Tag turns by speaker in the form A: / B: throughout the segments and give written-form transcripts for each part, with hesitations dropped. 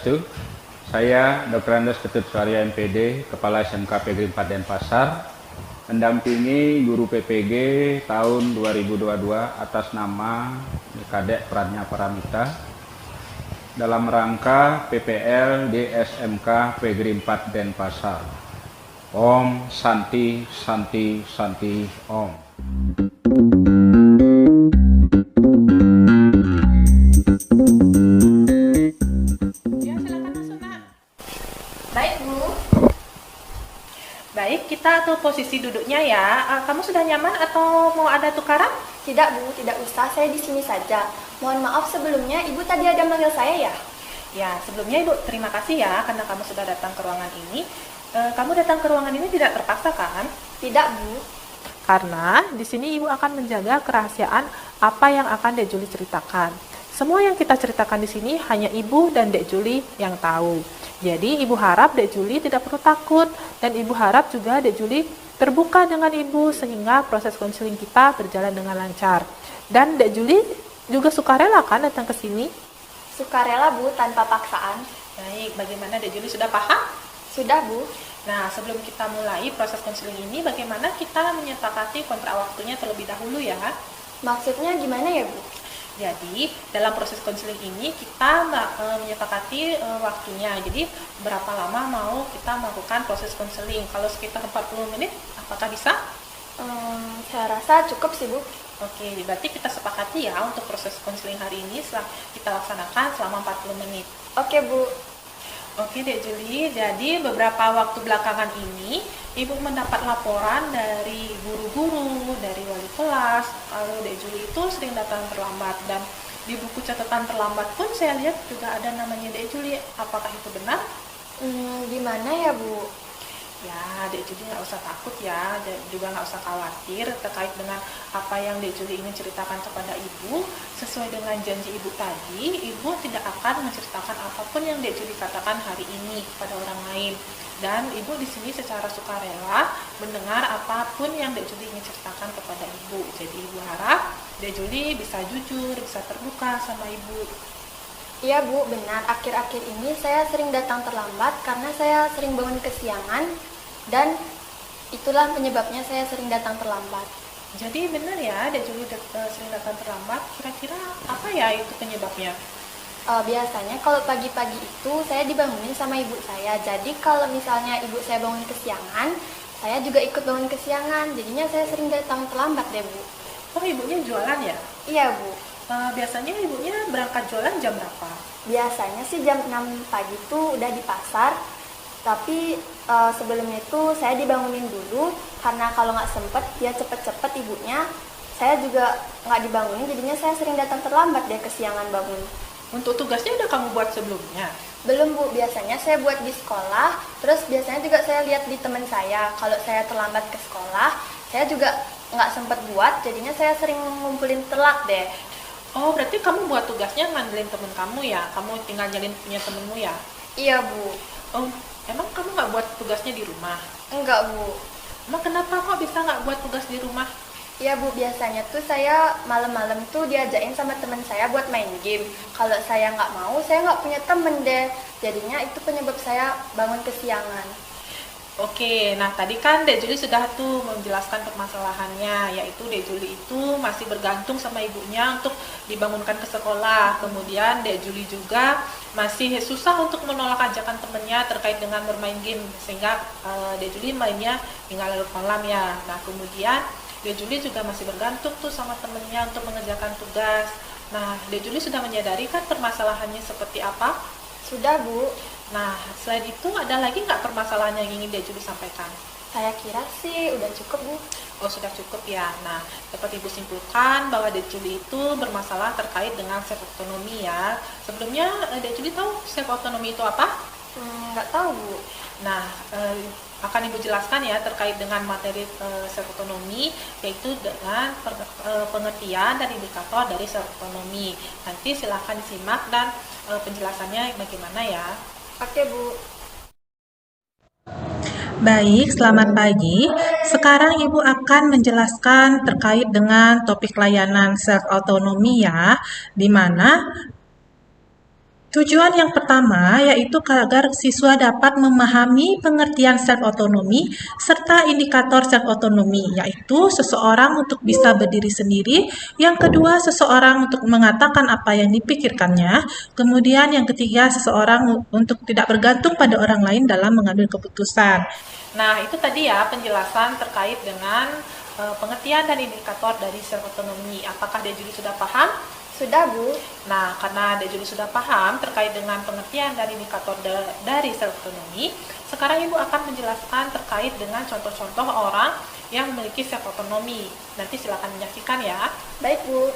A: Swastiastu. Saya Dr. Andes Ketut Suarya MPD, Kepala SMK Negeri 4 Denpasar, mendampingi guru PPG tahun 2022 atas nama Kadek Pradnya Paramita dalam rangka PPL di SMK Negeri 4 Denpasar. Om Santi Santi Santi Om.
B: Ya, silakan masuk, Nak.
C: Baik, Bu.
B: Baik, kita atur posisi duduknya ya. Kamu sudah nyaman atau mau ada tukaran?
C: Tidak, Bu. Tidak usah. Saya di sini saja. Mohon maaf sebelumnya, Ibu tadi ada manggil saya ya?
B: Ya, sebelumnya Ibu terima kasih ya karena kamu sudah datang ke ruangan ini. Kamu datang ke ruangan ini tidak terpaksa kan?
C: Tidak, Bu.
B: Karena di sini Ibu akan menjaga kerahasiaan apa yang akan Dek Juli ceritakan. Semua yang kita ceritakan di sini hanya Ibu dan Dek Juli yang tahu. Jadi Ibu harap Dek Juli tidak perlu takut dan Ibu harap juga Dek Juli terbuka dengan Ibu sehingga proses konseling kita berjalan dengan lancar. Dan Dek Juli juga sukarela kan datang ke sini?
C: Sukarela, Bu, tanpa paksaan.
B: Baik, bagaimana Dek Juli sudah paham?
C: Sudah, Bu.
B: Nah, sebelum kita mulai proses konseling ini, bagaimana kita menyepakati kontrak waktunya terlebih dahulu ya?
C: Maksudnya gimana ya, Bu?
B: Jadi, dalam proses konseling ini kita menyepakati waktunya. Jadi, berapa lama mau kita melakukan proses konseling? Kalau sekitar 40 menit, apakah bisa?
C: Saya rasa cukup sih, Bu.
B: Oke, berarti kita sepakati ya untuk proses konseling hari ini kita laksanakan selama 40 menit.
C: Oke, Bu.
B: Oke Dek Juli, jadi beberapa waktu belakangan ini Ibu mendapat laporan dari guru-guru, dari wali kelas kalau Dek Juli itu sering datang terlambat dan di buku catatan terlambat pun saya lihat juga ada namanya Dek Juli. Apakah itu benar?
C: Gimana ya, Bu?
B: Ya, Dek Juli nggak usah takut ya, juga nggak usah khawatir terkait dengan apa yang Dek Juli ingin ceritakan kepada Ibu. Sesuai dengan janji Ibu tadi, Ibu tidak akan menceritakan apapun yang Dek Juli katakan hari ini kepada orang lain. Dan Ibu di sini secara sukarela mendengar apapun yang Dek Juli ingin ceritakan kepada Ibu. Jadi Ibu harap Dek Juli bisa jujur, bisa terbuka sama Ibu.
C: Iya, Bu, benar. Akhir-akhir ini saya sering datang terlambat karena saya sering bangun kesiangan dan itulah penyebabnya saya sering datang terlambat.
B: Jadi benar ya, Dek Juli sering datang terlambat. Kira-kira apa ya itu penyebabnya?
C: Biasanya kalau pagi-pagi itu saya dibangunin sama ibu saya. Jadi kalau misalnya ibu saya bangun kesiangan, saya juga ikut bangun kesiangan. Jadinya saya sering datang terlambat deh, Bu.
B: Oh, ibunya jualan ya?
C: Iya, Bu.
B: Biasanya ibunya berangkat jualan jam berapa?
C: Biasanya sih jam 6 pagi tuh udah di pasar. Tapi sebelumnya itu saya dibangunin dulu karena kalau nggak sempet dia cepet-cepet ibunya. Saya juga nggak dibangunin, jadinya saya sering datang terlambat deh kesiangan bangun.
B: Untuk tugasnya udah kamu buat sebelumnya?
C: Belum, Bu. Biasanya saya buat di sekolah. Terus biasanya juga saya lihat di teman saya. Kalau saya terlambat ke sekolah, saya juga nggak sempet buat. Jadinya saya sering ngumpulin telat deh.
B: Oh, berarti kamu buat tugasnya ngandelin temen kamu ya? Kamu tinggal nyalin punya temenmu ya?
C: Iya, Bu.
B: Oh, emang kamu nggak buat tugasnya di rumah?
C: Enggak, Bu.
B: Emang kenapa kok bisa nggak buat tugas di rumah?
C: Iya, Bu, biasanya tuh saya malam-malam tuh diajakin sama teman saya buat main game. Kalau saya nggak mau, saya nggak punya temen deh. Jadinya itu penyebab saya bangun kesiangan.
B: Oke, nah tadi kan Dek Juli sudah tuh menjelaskan permasalahannya, yaitu Dek Juli itu masih bergantung sama ibunya untuk dibangunkan ke sekolah. Kemudian Dek Juli juga masih susah untuk menolak ajakan temennya terkait dengan bermain game, sehingga Dek Juli mainnya hingga larut malam ya. Nah kemudian Dek Juli juga masih bergantung tuh sama temennya untuk mengerjakan tugas. Nah, Dek Juli sudah menyadari kan permasalahannya seperti apa?
C: Sudah, Bu.
B: Nah, selain itu ada lagi nggak permasalahan yang ingin Dek Juli sampaikan?
C: Saya kira sih udah cukup, Bu.
B: Oh, sudah cukup ya. Nah, dapat Ibu simpulkan bahwa Dek Juli itu bermasalah terkait dengan self autonomy ya. Sebelumnya Dek Juli tahu self autonomy itu apa?
C: Nggak tahu, Bu.
B: Nah, akan Ibu jelaskan ya terkait dengan materi self autonomy, yaitu dengan pengertian dan indikator dari self autonomy. Nanti silakan disimak dan penjelasannya bagaimana ya.
C: Oke, Bu.
D: Baik, selamat pagi. Sekarang Ibu akan menjelaskan terkait dengan topik layanan self autonomy ya, di mana Tujuan yang pertama yaitu agar siswa dapat memahami pengertian self-otonomi serta indikator self-otonomi, yaitu seseorang untuk bisa berdiri sendiri, yang kedua seseorang untuk mengatakan apa yang dipikirkannya, kemudian yang ketiga seseorang untuk tidak bergantung pada orang lain dalam mengambil keputusan.
B: Nah, itu tadi ya penjelasan terkait dengan pengertian dan indikator dari self-otonomi. Apakah Dek Juli sudah paham?
C: Sudah, Bu.
B: Nah, karena Dek Juli sudah paham terkait dengan pengertian dan indikator dari self-otonomi, sekarang Ibu akan menjelaskan terkait dengan contoh-contoh orang yang memiliki self-otonomi. Nanti silakan menyaksikan ya.
C: Baik, Bu.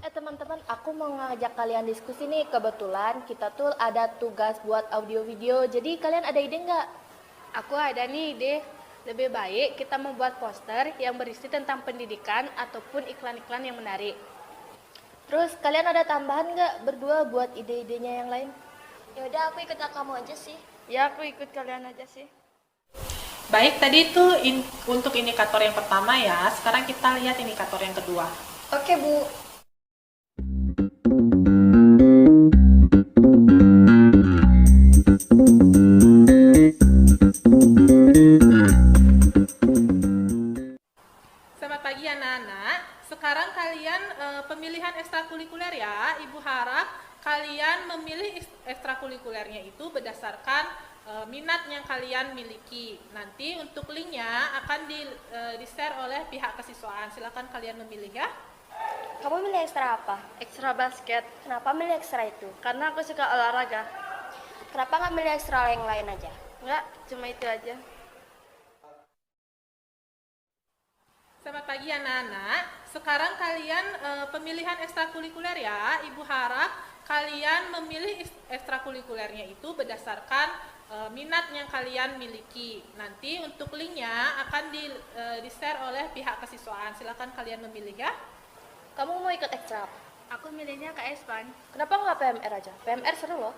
C: Teman-teman, aku mau ngajak kalian diskusi nih. Kebetulan kita tuh ada tugas buat audio video. Jadi kalian ada ide nggak?
E: Aku ada nih ide, lebih baik kita membuat poster yang berisi tentang pendidikan ataupun iklan-iklan yang menarik.
C: Terus kalian ada tambahan nggak berdua buat ide-idenya yang lain?
F: Yaudah, aku ikut kamu aja sih.
E: Ya, aku ikut kalian aja sih.
B: Baik, tadi itu untuk indikator yang pertama ya. Sekarang kita lihat indikator yang kedua.
C: Oke, Bu.
B: Selamat pagi anak-anak. Sekarang kalian pemilihan ekstrakurikuler ya. Ibu harap kalian memilih ekstrakurikulernya itu berdasarkan minat yang kalian miliki. Nanti untuk linknya akan di-share oleh pihak kesiswaan. Silakan kalian memilih ya.
C: Kamu milih ekstra apa?
E: Ekstra basket,
C: Kenapa milih ekstra itu?
E: karena aku suka olahraga.
C: Kenapa nggak milih ekstra yang lain aja?
E: Enggak, cuma itu aja.
B: Selamat pagi anak-anak. Sekarang kalian pemilihan ekstrakurikuler ya. Ibu harap kalian memilih ekstrakurikulernya itu berdasarkan minat yang kalian miliki. Nanti untuk linknya akan di-share oleh pihak kesiswaan. Silakan kalian memilih ya.
C: Kamu mau ikut ekstra apa?
E: Aku milihnya KS-PAN.
C: Kenapa nggak PMR aja? PMR seru loh.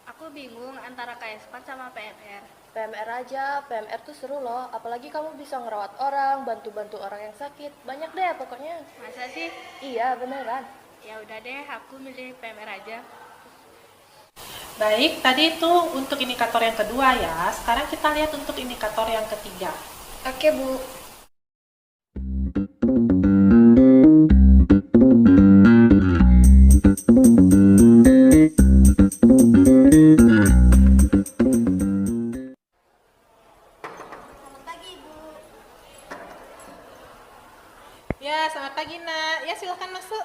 E: Aku bingung antara KS-PAN sama PMR.
C: PMR aja, PMR tuh seru loh. Apalagi kamu bisa ngerawat orang, bantu-bantu orang yang sakit. Banyak deh pokoknya.
E: Masa sih?
C: Iya, beneran.
E: Ya udah deh, aku milih PMR aja.
B: Baik, tadi itu untuk indikator yang kedua ya. Sekarang kita lihat untuk indikator yang ketiga.
C: Oke, Bu.
B: Ya, selamat pagi nak. Ya, silakan masuk.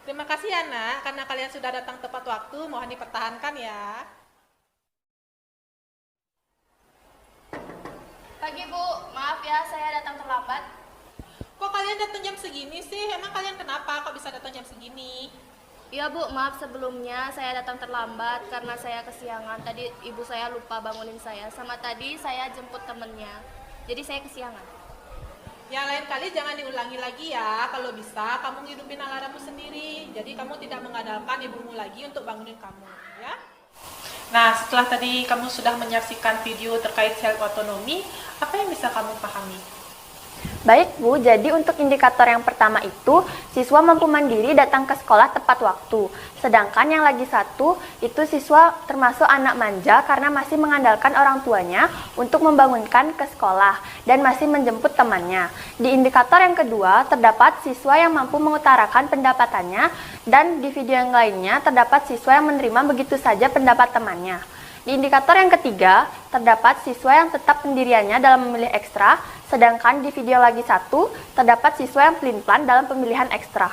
B: Terima kasih ya nak, karena kalian sudah datang tepat waktu. Mohon dipertahankan ya.
C: Pagi, Bu. Maaf ya, saya datang terlambat.
B: Kok kalian datang jam segini sih? Emang kalian kenapa kok bisa datang jam segini?
C: Iya, Bu. Maaf sebelumnya saya datang terlambat karena saya kesiangan. Tadi ibu saya lupa bangunin saya. Sama tadi saya jemput temennya. Jadi saya kesiangan.
B: Ya lain kali jangan diulangi lagi ya. Kalau bisa kamu hidupin alarmmu sendiri. Jadi kamu tidak mengandalkan ibumu lagi untuk bangunin kamu, ya. Nah, setelah tadi kamu sudah menyaksikan video terkait self otonomi, apa yang bisa kamu pahami?
C: Baik, Bu. Jadi untuk indikator yang pertama itu, siswa mampu mandiri datang ke sekolah tepat waktu. Sedangkan yang lagi satu, itu siswa termasuk anak manja karena masih mengandalkan orang tuanya untuk membangunkan ke sekolah dan masih menjemput temannya. Di indikator yang kedua, terdapat siswa yang mampu mengutarakan pendapatannya dan di video yang lainnya terdapat siswa yang menerima begitu saja pendapat temannya. Di indikator yang ketiga, terdapat siswa yang tetap pendiriannya dalam memilih ekstra, sedangkan di video lagi satu, terdapat siswa yang pelin-pelan dalam pemilihan ekstra.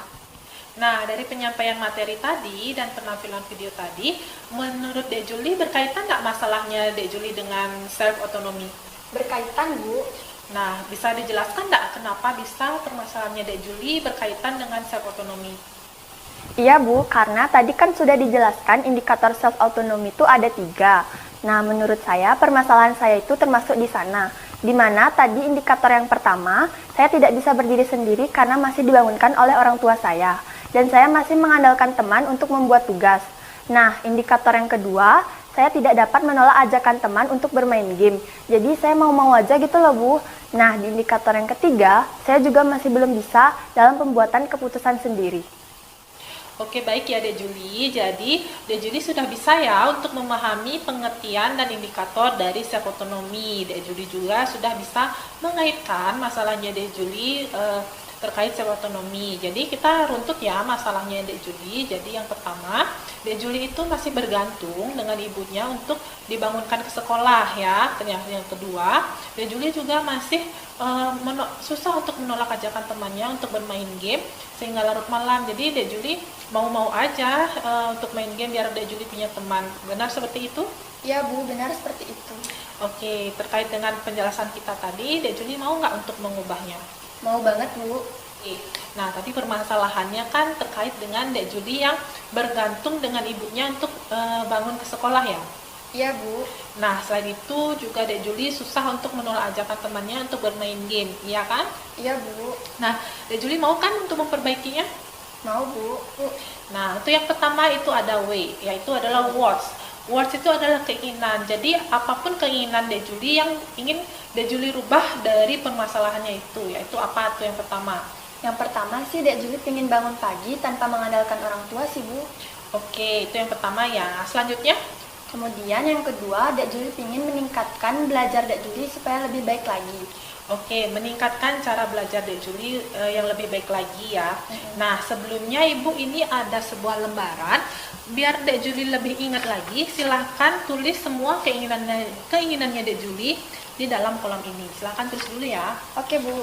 B: Nah, dari penyampaian materi tadi dan penampilan video tadi, menurut Dek Juli berkaitan nggak masalahnya Dek Juli dengan self otonomi?
C: Berkaitan, Bu.
B: Nah, bisa dijelaskan nggak kenapa bisa permasalahannya Dek Juli berkaitan dengan self otonomi?
C: Iya, Bu, karena tadi kan sudah dijelaskan indikator self autonomy itu ada 3. Nah, menurut saya permasalahan saya itu termasuk di sana. Di mana tadi indikator yang pertama, saya tidak bisa berdiri sendiri karena masih dibangunkan oleh orang tua saya. Dan saya masih mengandalkan teman untuk membuat tugas. Nah, indikator yang kedua, saya tidak dapat menolak ajakan teman untuk bermain game. Jadi saya mau-mau aja gitu loh Bu. Nah di indikator yang ketiga, saya juga masih belum bisa dalam pembuatan keputusan sendiri.
B: Oke, baik ya Dek Juli. Jadi Dek Juli sudah bisa ya untuk memahami pengertian dan indikator dari self otonomi. Dek Juli juga sudah bisa mengaitkan masalahnya Dek Juli terkait self otonomi. Jadi kita runtut ya masalahnya Dek Juli. Jadi yang pertama, Dek Juli itu masih bergantung dengan ibunya untuk dibangunkan ke sekolah ya. Ternyata yang kedua, Dek Juli juga masih susah untuk menolak ajakan temannya untuk bermain game sehingga larut malam. Jadi Dek Juli mau-mau aja untuk main game biar Dek Juli punya teman. Benar seperti itu?
C: Ya Bu, benar seperti itu.
B: Oke, terkait dengan penjelasan kita tadi, Dek Juli mau nggak untuk mengubahnya?
C: Mau banget Bu.
B: Oke. Nah, tadi permasalahannya kan terkait dengan Dek Juli yang bergantung dengan ibunya untuk bangun ke sekolah ya?
C: Iya Bu.
B: Nah, selain itu juga Dek Juli susah untuk menolak ajakan temannya untuk bermain game, iya kan?
C: Iya Bu.
B: Nah, Dek Juli mau kan untuk memperbaikinya?
C: Mau Bu.
B: Nah, itu yang pertama itu ada way, yaitu adalah words. Words itu adalah keinginan. Jadi, apapun keinginan Dek Juli yang ingin Dek Juli rubah dari permasalahannya itu, yaitu apa tuh yang pertama?
C: Yang pertama sih Dek Juli pengen bangun pagi tanpa mengandalkan orang tua sih Bu.
B: Oke, itu yang pertama ya. Selanjutnya?
C: Kemudian yang kedua, Dek Juli ingin meningkatkan belajar Dek Juli supaya lebih baik lagi.
B: Oke, meningkatkan cara belajar Dek Juli yang lebih baik lagi ya. Nah, sebelumnya Ibu ini ada sebuah lembaran. Biar Dek Juli lebih ingat lagi, silahkan tulis semua keinginannya Dek Juli di dalam kolom ini. Silahkan tulis dulu ya.
C: Oke Bu.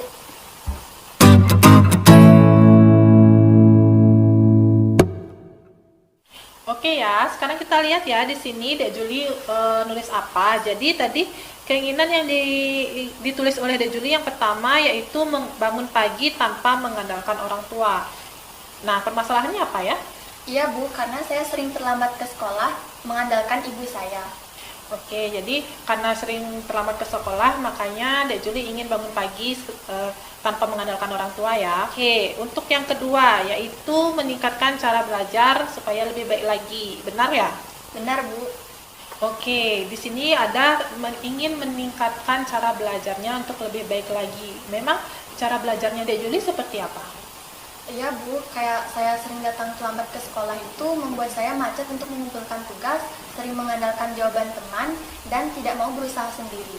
B: Oke ya, sekarang kita lihat ya di sini Dek Juli nulis apa. Jadi tadi keinginan yang ditulis oleh Dek Juli yang pertama yaitu membangun pagi tanpa mengandalkan orang tua. Nah, permasalahannya apa ya?
C: Iya Bu, karena saya sering terlambat ke sekolah mengandalkan ibu saya.
B: Oke, jadi karena sering terlambat ke sekolah, makanya Dek Juli ingin bangun pagi tanpa mengandalkan orang tua ya. Oke, untuk yang kedua yaitu meningkatkan cara belajar supaya lebih baik lagi. Benar ya?
C: Benar Bu.
B: Oke, di sini ada ingin meningkatkan cara belajarnya untuk lebih baik lagi. Memang cara belajarnya Dek Juli seperti apa?
C: Iya Bu, kayak saya sering datang terlambat ke sekolah itu membuat saya macet untuk mengumpulkan tugas, sering mengandalkan jawaban teman, dan tidak mau berusaha sendiri.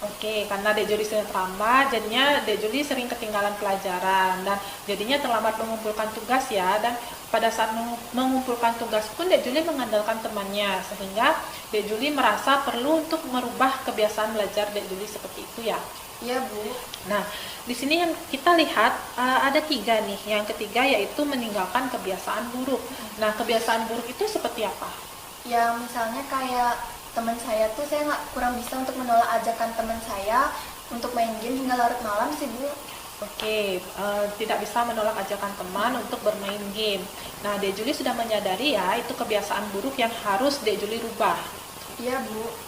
B: Oke, karena Dek Juli sering terlambat, jadinya Dek Juli sering ketinggalan pelajaran dan jadinya terlambat mengumpulkan tugas ya. Dan pada saat mengumpulkan tugas pun Dek Juli mengandalkan temannya, sehingga Dek Juli merasa perlu untuk merubah kebiasaan belajar Dek Juli seperti itu ya.
C: Iya Bu.
B: Nah, di sini yang kita lihat ada 3 nih. Yang ketiga yaitu meninggalkan kebiasaan buruk. Nah, kebiasaan buruk itu seperti apa?
C: Ya misalnya kayak teman saya tuh saya kurang bisa untuk menolak ajakan teman saya untuk main game hingga larut malam sih Bu.
B: Oke, tidak bisa menolak ajakan teman untuk bermain game. Nah, Dek Juli sudah menyadari ya itu kebiasaan buruk yang harus Dek Juli rubah.
C: Iya Bu.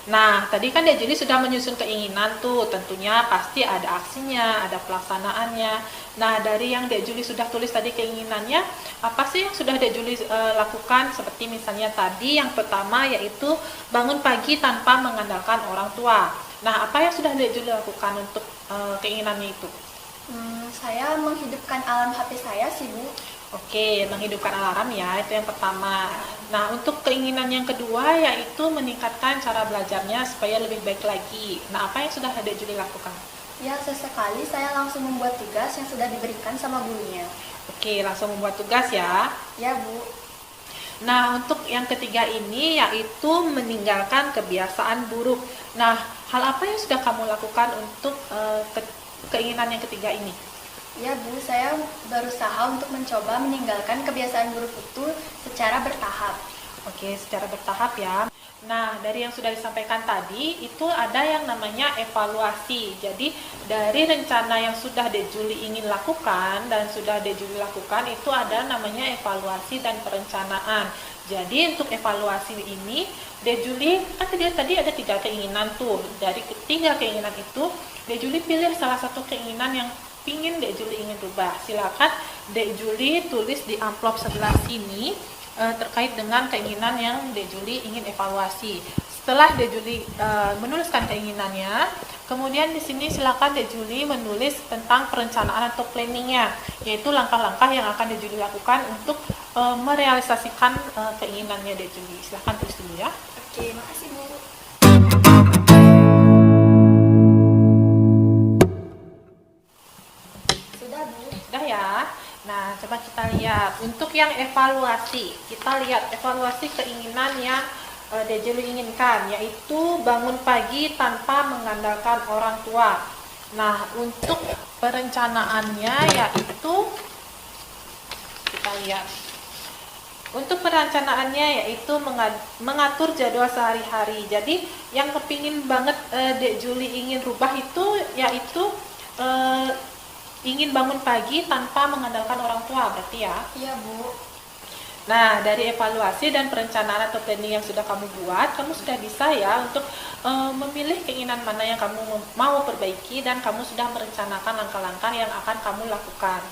B: Nah, tadi kan Dek Juli sudah menyusun keinginan tuh, tentunya pasti ada aksinya, ada pelaksanaannya. Nah, dari yang Dek Juli sudah tulis tadi keinginannya, apa sih yang sudah Dek Juli lakukan? Seperti misalnya tadi yang pertama yaitu bangun pagi tanpa mengandalkan orang tua. Nah, apa yang sudah Dek Juli lakukan untuk keinginannya itu?
C: Saya menghidupkan alarm HP saya sih Bu.
B: Oke, menghidupkan alarm ya, itu yang pertama. Nah, untuk keinginan yang kedua yaitu meningkatkan cara belajarnya supaya lebih baik lagi. Nah, apa yang sudah Dek Juli lakukan?
C: Ya, sesekali saya langsung membuat tugas yang sudah diberikan sama gurunya.
B: Oke, langsung membuat tugas ya.
C: Ya Bu.
B: Nah, untuk yang ketiga ini yaitu meninggalkan kebiasaan buruk. Nah, hal apa yang sudah kamu lakukan untuk keinginan yang ketiga ini?
C: Ya Bu, saya berusaha untuk mencoba meninggalkan kebiasaan buruk itu secara bertahap.
B: Oke, secara bertahap ya. Nah, dari yang sudah disampaikan tadi, itu ada yang namanya evaluasi. Jadi, dari rencana yang sudah Dek Juli ingin lakukan dan sudah Dek Juli lakukan, itu ada namanya evaluasi dan perencanaan. Jadi, untuk evaluasi ini, Dek Juli, kan tadi ada 3 keinginan tuh. Dari 3 keinginan itu, Dek Juli pilih salah satu keinginan yang ingin Dek Juli ingin rubah. Silakan Dek Juli tulis di amplop sebelah sini terkait dengan keinginan yang Dek Juli ingin evaluasi. Setelah Dek Juli menuliskan keinginannya, kemudian di sini silakan Dek Juli menulis tentang perencanaan atau planningnya, yaitu langkah-langkah yang akan Dek Juli lakukan untuk merealisasikan keinginannya Dek Juli. Silakan tulis dulu ya.
C: Oke, makasih Bu. Sudah Bu.
B: Sudah ya. Nah, coba kita lihat untuk yang evaluasi. Kita lihat evaluasi keinginan yang Dek Juli inginkan, yaitu bangun pagi tanpa mengandalkan orang tua. Nah, untuk perencanaannya yaitu kita lihat. Untuk perencanaannya yaitu mengatur jadwal sehari-hari. Jadi yang kepingin banget Dek Juli ingin rubah itu yaitu ingin bangun pagi tanpa mengandalkan orang tua, berarti ya?
C: Iya Bu.
B: Nah, dari evaluasi dan perencanaan atau planning yang sudah kamu buat, kamu sudah bisa ya untuk memilih keinginan mana yang kamu mau perbaiki dan kamu sudah merencanakan langkah-langkah yang akan kamu lakukan.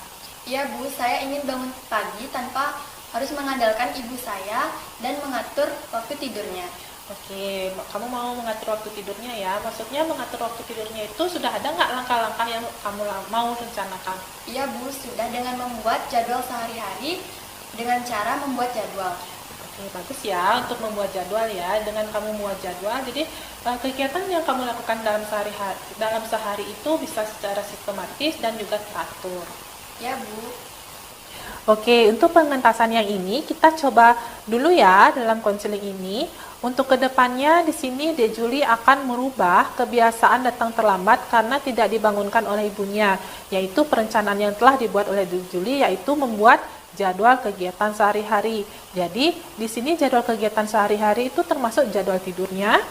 C: Iya Bu, saya ingin bangun pagi tanpa harus mengandalkan ibu saya dan mengatur waktu tidurnya.
B: Oke, kamu mau mengatur waktu tidurnya ya? Maksudnya mengatur waktu tidurnya itu sudah ada nggak langkah-langkah yang kamu mau rencanakan?
C: Iya Bu, sudah dengan membuat jadwal sehari-hari dengan cara membuat jadwal.
B: Oke, bagus ya untuk membuat jadwal ya. Dengan kamu membuat jadwal, jadi kegiatan yang kamu lakukan dalam sehari itu bisa secara sistematis dan juga teratur.
C: Ya Bu.
B: Oke, untuk pengentasan yang ini kita coba dulu ya dalam konseling ini. Untuk kedepannya di sini Dek Juli akan merubah kebiasaan datang terlambat karena tidak dibangunkan oleh ibunya, yaitu perencanaan yang telah dibuat oleh Dek Juli yaitu membuat jadwal kegiatan sehari-hari. Jadi di sini jadwal kegiatan sehari-hari itu termasuk jadwal tidurnya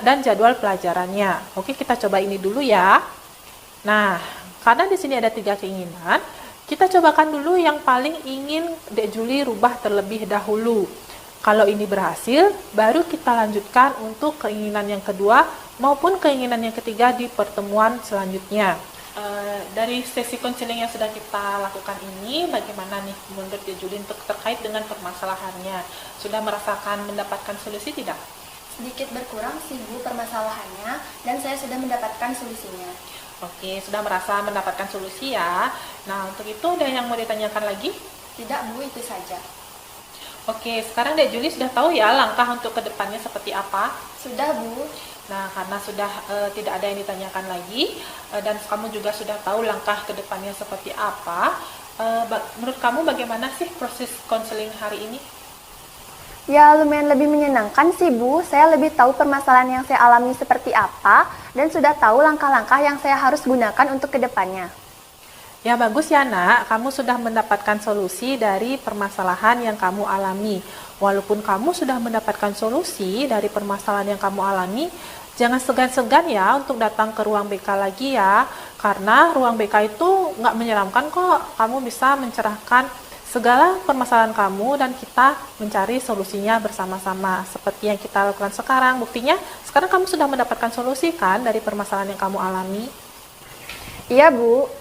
B: dan jadwal pelajarannya. Oke, kita coba ini dulu ya. Nah, karena di sini ada 3 keinginan, kita cobakan dulu yang paling ingin Dek Juli rubah terlebih dahulu. Kalau ini berhasil, baru kita lanjutkan untuk keinginan yang kedua maupun keinginan yang ketiga di pertemuan selanjutnya. Dari sesi konseling yang sudah kita lakukan ini, bagaimana nih menurut Dek Juli untuk terkait dengan permasalahannya? Sudah merasakan mendapatkan solusi tidak?
C: Sedikit berkurang sih Bu permasalahannya dan saya sudah mendapatkan solusinya.
B: Oke, sudah merasa mendapatkan solusi ya. Nah, untuk itu ada yang mau ditanyakan lagi?
C: Tidak Bu, itu saja.
B: Oke, sekarang Dek Juli sudah tahu ya langkah untuk kedepannya seperti apa?
C: Sudah Bu.
B: Nah, karena sudah tidak ada yang ditanyakan lagi dan kamu juga sudah tahu langkah kedepannya seperti apa, menurut kamu bagaimana sih proses konseling hari ini?
C: Ya lumayan lebih menyenangkan sih Bu, saya lebih tahu permasalahan yang saya alami seperti apa dan sudah tahu langkah-langkah yang saya harus gunakan untuk kedepannya.
B: Ya bagus ya Nak, kamu sudah mendapatkan solusi dari permasalahan yang kamu alami. Walaupun kamu sudah mendapatkan solusi dari permasalahan yang kamu alami, jangan segan-segan ya untuk datang ke ruang BK lagi ya. Karena ruang BK itu nggak menyeramkan kok, kamu bisa mencerahkan segala permasalahan kamu dan kita mencari solusinya bersama-sama. Seperti yang kita lakukan sekarang, buktinya sekarang kamu sudah mendapatkan solusi kan dari permasalahan yang kamu alami.
C: Iya Bu.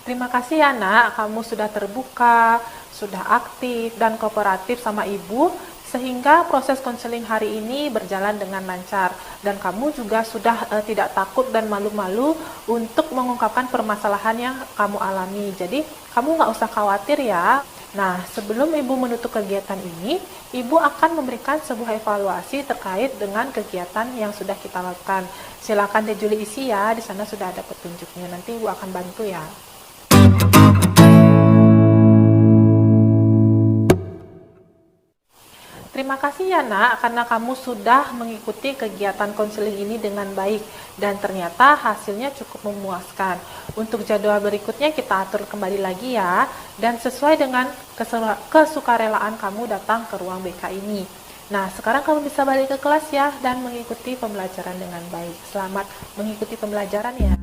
B: Terima kasih ya Nak, kamu sudah terbuka, sudah aktif dan kooperatif sama Ibu sehingga proses konseling hari ini berjalan dengan lancar dan kamu juga sudah tidak takut dan malu-malu untuk mengungkapkan permasalahan yang kamu alami. Jadi kamu nggak usah khawatir ya. Nah, sebelum Ibu menutup kegiatan ini, Ibu akan memberikan sebuah evaluasi terkait dengan kegiatan yang sudah kita lakukan. Silakan Dek Juli isi ya, di sana sudah ada petunjuknya. Nanti Ibu akan bantu ya. Terima kasih ya Nak, karena kamu sudah mengikuti kegiatan konseling ini dengan baik dan ternyata hasilnya cukup memuaskan. Untuk jadwal berikutnya kita atur kembali lagi ya, dan sesuai dengan kesukarelaan kamu datang ke ruang BK ini. Nah, sekarang kamu bisa balik ke kelas ya dan mengikuti pembelajaran dengan baik. Selamat mengikuti pembelajaran ya.